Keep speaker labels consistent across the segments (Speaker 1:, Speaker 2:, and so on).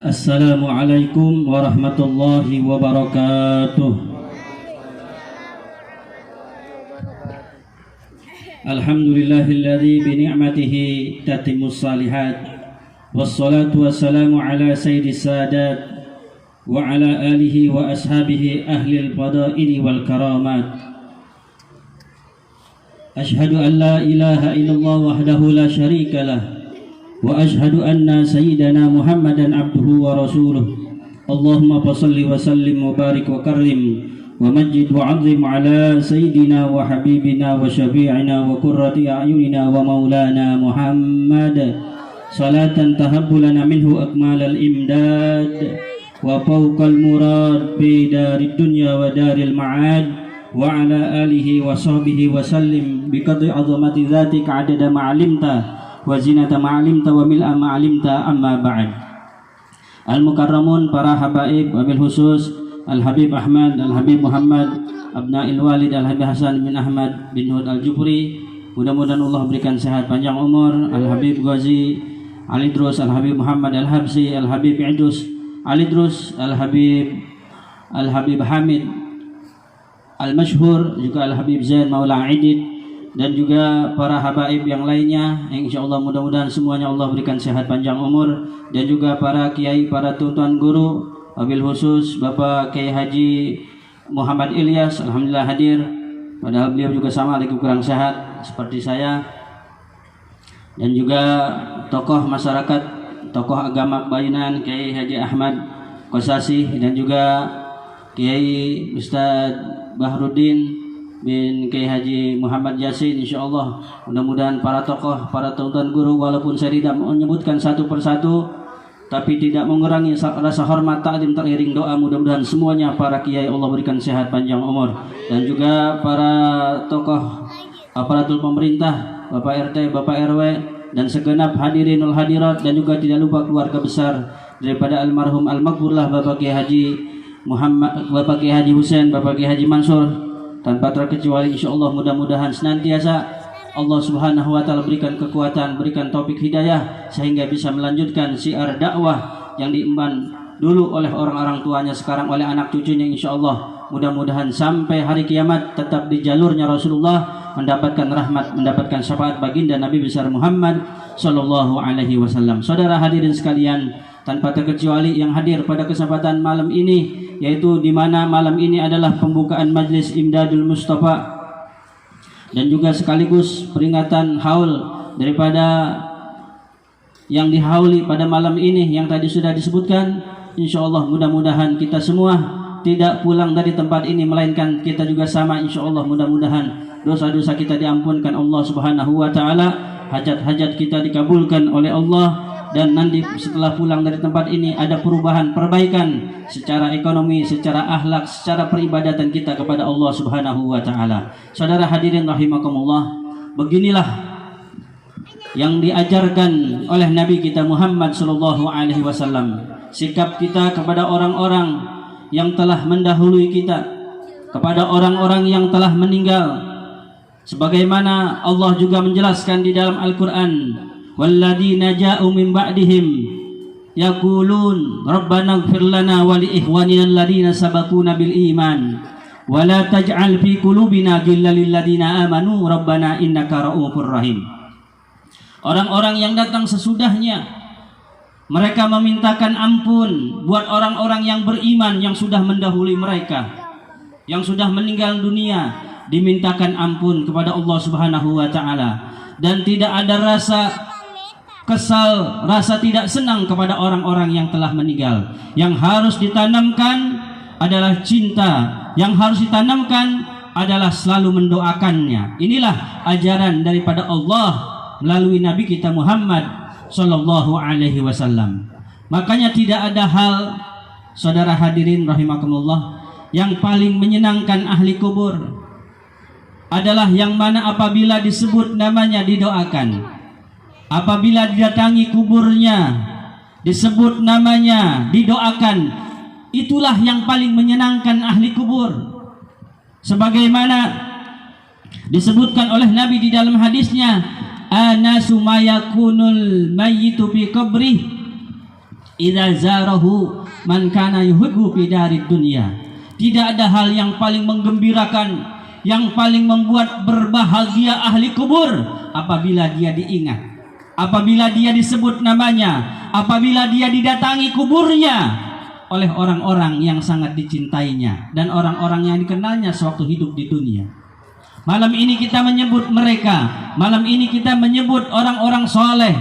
Speaker 1: Assalamualaikum warahmatullahi wabarakatuh. Alhamdulillahilladzi bi ni'matihi tatimmus shalihat. Wassalatu wassalamu ala sayyidis sadat wa ala alihi wa ashabihi ahlil fadaili wal karamat. Ashhadu an la ilaha illallah wahdahu la syarika lah. Wa ashhadu anna sayyidana Muhammadan abduhu wa rasuluh. Allahumma salli wa sallim wa barik wa karrim wa majid wa azim ala sayyidina wa habibina wa syafi'ina wa qurrati a'yunina wa maulana Muhammad. Salatan tahabbu lana minhu akmalal imdad wa fawqal murad bi darid dunya wa daril ma'ad wa ala alihi wa sahbihi wa sallim bi qadri azamati dzatika adada ma'alimta wa zinata ma'alimta wa mil'a ma'alimta, amma ba'd. Al-mukarramun, para habaib, wabil khusus Al-Habib Ahmad, Al-Habib Muhammad Abna'il Walid Al-Habib Hasan bin Ahmad bin Hud Al-Jufri, mudah-mudahan Allah berikan sehat panjang umur. Al-Habib Ghazi Alidrus, Al-Habib Muhammad Al-Habsi, Al-Habib Idrus Alidrus, Al-Habib Hamid Al-Mashhur, juga Al-Habib Zain Maula Aidid, dan juga para habaib yang lainnya. Insyaallah mudah-mudahan semuanya Allah berikan sehat panjang umur, dan juga para kiai, para tuan guru, wabil khusus Bapak Kiai Haji Muhammad Ilyas, alhamdulillah hadir, padahal beliau juga sama lagi kurang sehat seperti saya. Dan juga tokoh masyarakat, tokoh agama Bayinan Kiai Haji Ahmad Qasasi, dan juga Kiai Ustadz Bahruddin bin Kiai Haji Muhammad Yasin. InsyaAllah mudah-mudahan para tokoh, para tuan guru, walaupun saya tidak menyebutkan satu persatu, tapi tidak mengurangi rasa hormat takdim teriring doa, mudah-mudahan semuanya para kiai Allah berikan sehat panjang umur. Dan juga para tokoh aparatur pemerintah, Bapak RT, Bapak RW, dan segenap hadirinul hadirat, dan juga tidak lupa keluarga besar daripada almarhum al-maghfurlah Bapak Kiai Haji Muhammad, Bapak Kiai Haji Husain, Bapak Kiai Haji Mansur. Tanpa terkecuali insyaallah mudah-mudahan senantiasa Allah Subhanahu wa taala berikan kekuatan, berikan taufik hidayah, sehingga bisa melanjutkan syiar dakwah yang diemban dulu oleh orang-orang tuanya, sekarang oleh anak cucunya. Insyaallah mudah-mudahan sampai hari kiamat tetap di jalurnya Rasulullah, mendapatkan rahmat, mendapatkan syafaat baginda Nabi besar Muhammad sallallahu alaihi wasallam. Saudara hadirin sekalian, tanpa terkecuali yang hadir pada kesempatan malam ini, yaitu di mana malam ini adalah pembukaan Majlis Imdadul Mustafa, dan juga sekaligus peringatan haul daripada yang dihauli pada malam ini yang tadi sudah disebutkan. Insyaallah mudah-mudahan kita semua tidak pulang dari tempat ini, melainkan kita juga sama. Insyaallah mudah-mudahan dosa-dosa kita diampunkan Allah Subhanahu wa taala, hajat-hajat kita dikabulkan oleh Allah, dan nanti setelah pulang dari tempat ini ada perubahan, perbaikan secara ekonomi, secara akhlak, secara peribadatan kita kepada Allah Subhanahu wa taala. Saudara hadirin rahimakumullah, beginilah yang diajarkan oleh Nabi kita Muhammad sallallahu alaihi wasallam, sikap kita kepada orang-orang yang telah mendahului kita, kepada orang-orang yang telah meninggal, sebagaimana Allah juga menjelaskan di dalam Al-Qur'an, walladzina ja'u min ba'dihim yaqulun rabbana ighfir lana wa li ikhwanina alladhina sabaquna bil iman wa la taj'al fi qulubina ghillan lil ladzina amanu rabbana innaka ra'ufur rahim. Orang-orang yang datang sesudahnya, mereka memintakan ampun buat orang-orang yang beriman yang sudah mendahului mereka, yang sudah meninggal dunia, dimintakan ampun kepada Allah Subhanahu wa taala, dan tidak ada rasa kesal, rasa tidak senang kepada orang-orang yang telah meninggal. Yang harus ditanamkan adalah cinta, yang harus ditanamkan adalah selalu mendoakannya. Inilah ajaran daripada Allah melalui Nabi kita Muhammad sallallahu alaihi wasallam. Makanya tidak ada hal, saudara hadirin rahimakumullah, yang paling menyenangkan ahli kubur adalah yang mana apabila disebut namanya didoakan. Apabila didatangi kuburnya, disebut namanya, didoakan, itulah yang paling menyenangkan ahli kubur. Sebagaimana disebutkan oleh Nabi di dalam hadisnya, anasu mayakunul mayyitu fi qabri idza zarahu man kana yuhibbu fi darid dunya. Tidak ada hal yang paling menggembirakan, yang paling membuat berbahagia ahli kubur apabila dia diingat, apabila dia disebut namanya, apabila dia didatangi kuburnya oleh orang-orang yang sangat dicintainya dan orang-orang yang dikenalnya sewaktu hidup di dunia. Malam ini kita menyebut mereka, malam ini kita menyebut orang-orang soleh,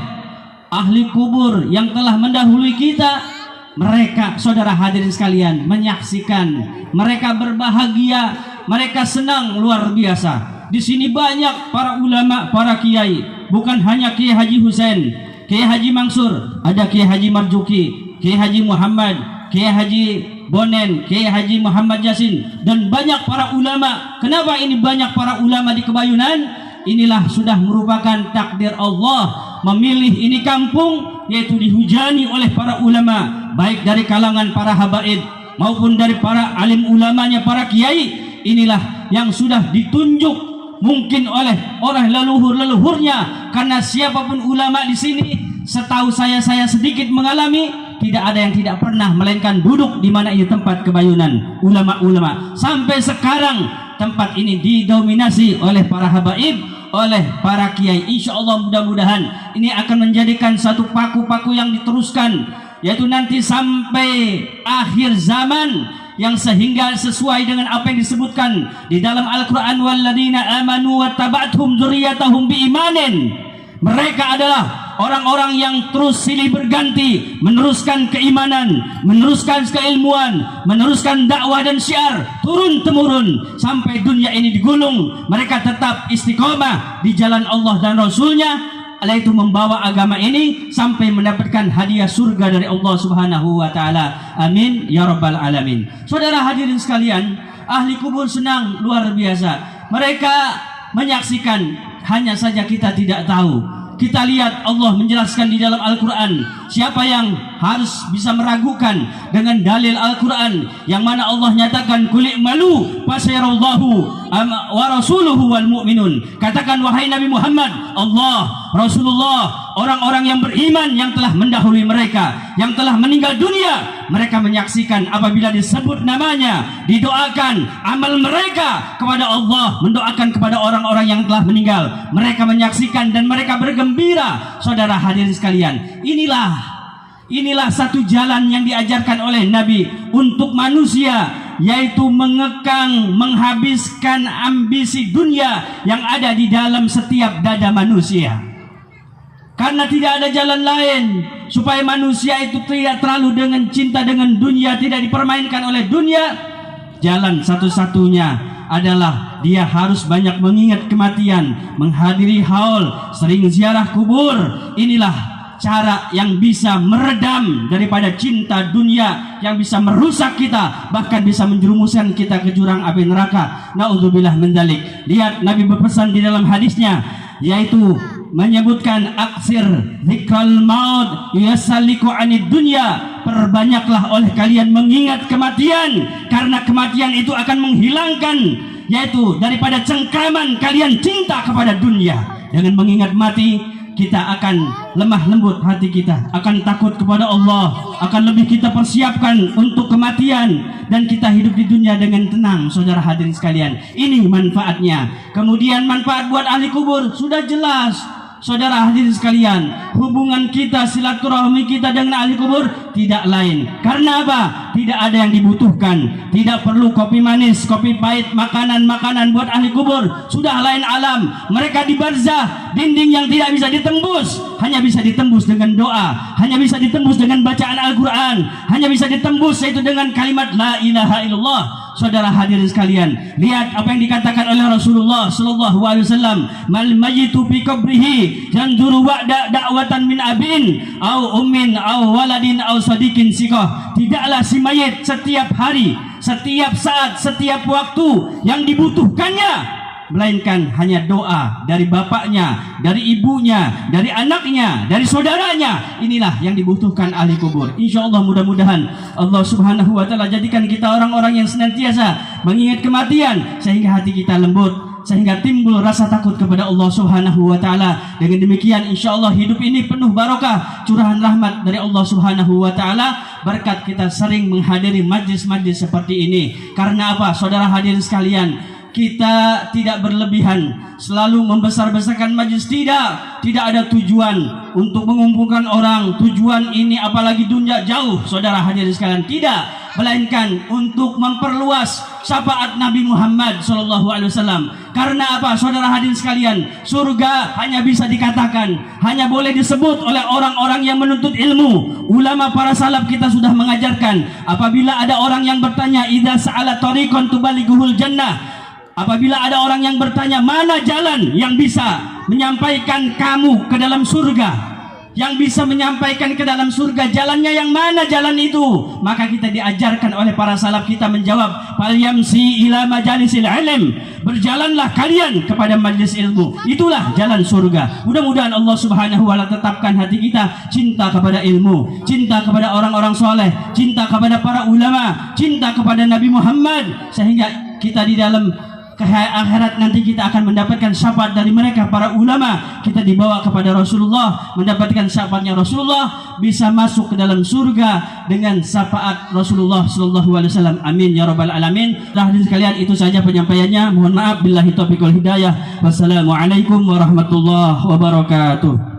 Speaker 1: ahli kubur yang telah mendahului kita. Mereka, saudara hadirin sekalian, menyaksikan, mereka berbahagia, mereka senang luar biasa. Di sini banyak para ulama, para kiai, bukan hanya Kiai Haji Husain, Kiai Haji Mansur, ada Kiai Haji Marjuki, Kiai Haji Muhammad, Kiai Haji Bonen, Kiai Haji Muhammad Yasin, dan banyak para ulama. Kenapa ini banyak para ulama di Kebayunan? Inilah sudah merupakan takdir Allah memilih ini kampung, yaitu dihujani oleh para ulama, baik dari kalangan para habaib maupun dari para alim ulamanya, para kiai. Inilah yang sudah ditunjuk mungkin oleh leluhur-leluhurnya, karena siapapun ulama di sini, setahu saya sedikit mengalami, tidak ada yang tidak pernah melainkan duduk di mana ini tempat Kebayunan, ulama-ulama. Sampai sekarang tempat ini didominasi oleh para habaib, oleh para kiai. Insya Allah mudah-mudahan ini akan menjadikan satu paku-paku yang diteruskan, yaitu nanti sampai akhir zaman, yang sehingga sesuai dengan apa yang disebutkan di dalam Al-Quran, walladzina amanu wattaba'athum dzurriyyatahum biimanin. Mereka adalah orang-orang yang terus silih berganti meneruskan keimanan, meneruskan keilmuan, meneruskan dakwah dan syiar turun temurun sampai dunia ini digulung. Mereka tetap istiqomah di jalan Allah dan Rasulnya, yaitu membawa agama ini sampai mendapatkan hadiah surga dari Allah Subhanahu wa taala. Amin ya rabbal alamin. Saudara hadirin sekalian, ahli kubur senang luar biasa. Mereka menyaksikan, hanya saja kita tidak tahu. Kita lihat Allah menjelaskan di dalam Al-Quran, siapa yang harus bisa meragukan dengan dalil Al-Quran yang mana Allah nyatakan kulik malu fasayarallahu wa rasuluhu wal mu'minun. Katakan wahai Nabi Muhammad, Allah, Rasulullah, orang-orang yang beriman yang telah mendahului mereka, yang telah meninggal dunia, mereka menyaksikan apabila disebut namanya, didoakan amal mereka kepada Allah, mendoakan kepada orang-orang yang telah meninggal. Mereka menyaksikan dan mereka bergembira. Saudara hadirin sekalian, inilah satu jalan yang diajarkan oleh Nabi untuk manusia, yaitu mengekang, menghabiskan ambisi dunia yang ada di dalam setiap dada manusia. Karena tidak ada jalan lain supaya manusia itu tidak terlalu dengan cinta dengan dunia, tidak dipermainkan oleh dunia. Jalan satu-satunya adalah dia harus banyak mengingat kematian, menghadiri haul, sering ziarah kubur. Inilah cara yang bisa meredam daripada cinta dunia yang bisa merusak kita, bahkan bisa menjerumuskan kita ke jurang api neraka. Naudzubillah min dzalik. Lihat Nabi berpesan di dalam hadisnya, yaitu menyebutkan aksir dzikral maut yasaliku anid dunya. Perbanyaklah oleh kalian mengingat kematian, karena kematian itu akan menghilangkan, yaitu daripada cengkraman kalian cinta kepada dunia. Dengan mengingat mati, kita akan lemah lembut hati kita, akan takut kepada Allah, akan lebih kita persiapkan untuk kematian, dan kita hidup di dunia dengan tenang. Saudara hadirin sekalian, ini manfaatnya. Kemudian manfaat buat ahli kubur sudah jelas. Saudara hadirin sekalian, hubungan kita, silaturahmi kita dengan ahli kubur tidak lain. Karena apa? Tidak ada yang dibutuhkan. Tidak perlu kopi manis, kopi pahit, makanan-makanan buat ahli kubur. Sudah lain alam. Mereka di barzah, dinding yang tidak bisa ditembus, hanya bisa ditembus dengan doa, hanya bisa ditembus dengan bacaan Al-Quran, hanya bisa ditembus yaitu dengan kalimat la ilaha illallah. Saudara hadirin sekalian, lihat apa yang dikatakan oleh Rasulullah sallallahu alaihi wasallam, mal mayyitu fi qabrihi yanzuru wa'da da'watan min abin au ummin au waladin au sadiqin siqah. Tidaklah si mayit setiap hari, setiap saat, setiap waktu yang dibutuhkannya, melainkan hanya doa dari bapaknya, dari ibunya, dari anaknya, dari saudaranya. Inilah yang dibutuhkan ahli kubur. Insya Allah mudah-mudahan Allah Subhanahu wa ta'ala jadikan kita orang-orang yang senantiasa mengingat kematian, sehingga hati kita lembut, sehingga timbul rasa takut kepada Allah Subhanahu wa taala. Dengan demikian insyaallah hidup ini penuh barokah, curahan rahmat dari Allah Subhanahu wa taala berkat kita sering menghadiri majlis-majlis seperti ini. Karena apa? Saudara hadirin sekalian, kita tidak berlebihan selalu membesar-besarkan majlis, tidak ada tujuan untuk mengumpulkan orang. Tujuan ini apalagi dunia jauh, saudara hadirin sekalian, tidak, melainkan untuk memperluas syafaat Nabi Muhammad SAW. Karena apa, saudara hadirin sekalian? Surga hanya bisa dikatakan, hanya boleh disebut oleh orang-orang yang menuntut ilmu. Ulama para salaf kita sudah mengajarkan, apabila ada orang yang bertanya, idza sa'ala tariqan tubaliguhul jannah, apabila ada orang yang bertanya mana jalan yang bisa menyampaikan kamu ke dalam surga, yang bisa menyampaikan ke dalam surga, jalannya yang mana jalan itu? Maka kita diajarkan oleh para salaf kita menjawab, falyamsi ila majalisil ilm, berjalanlah kalian kepada majlis ilmu, itulah jalan surga. Mudah-mudahan Allah Subhanahu wa taala tetapkan hati kita cinta kepada ilmu, cinta kepada orang-orang soleh, cinta kepada para ulama, cinta kepada Nabi Muhammad, sehingga kita di dalam akhirat nanti kita akan mendapatkan syafaat dari mereka para ulama. Kita dibawa kepada Rasulullah, mendapatkan syafaatnya Rasulullah, bisa masuk ke dalam surga dengan syafaat Rasulullah sallallahu alaihi wasallam. Amin ya rabbal alamin. Hadirin sekalian, itu saja penyampaiannya. Mohon maaf, billahi taufiq wal hidayah. Wassalamualaikum warahmatullahi wabarakatuh.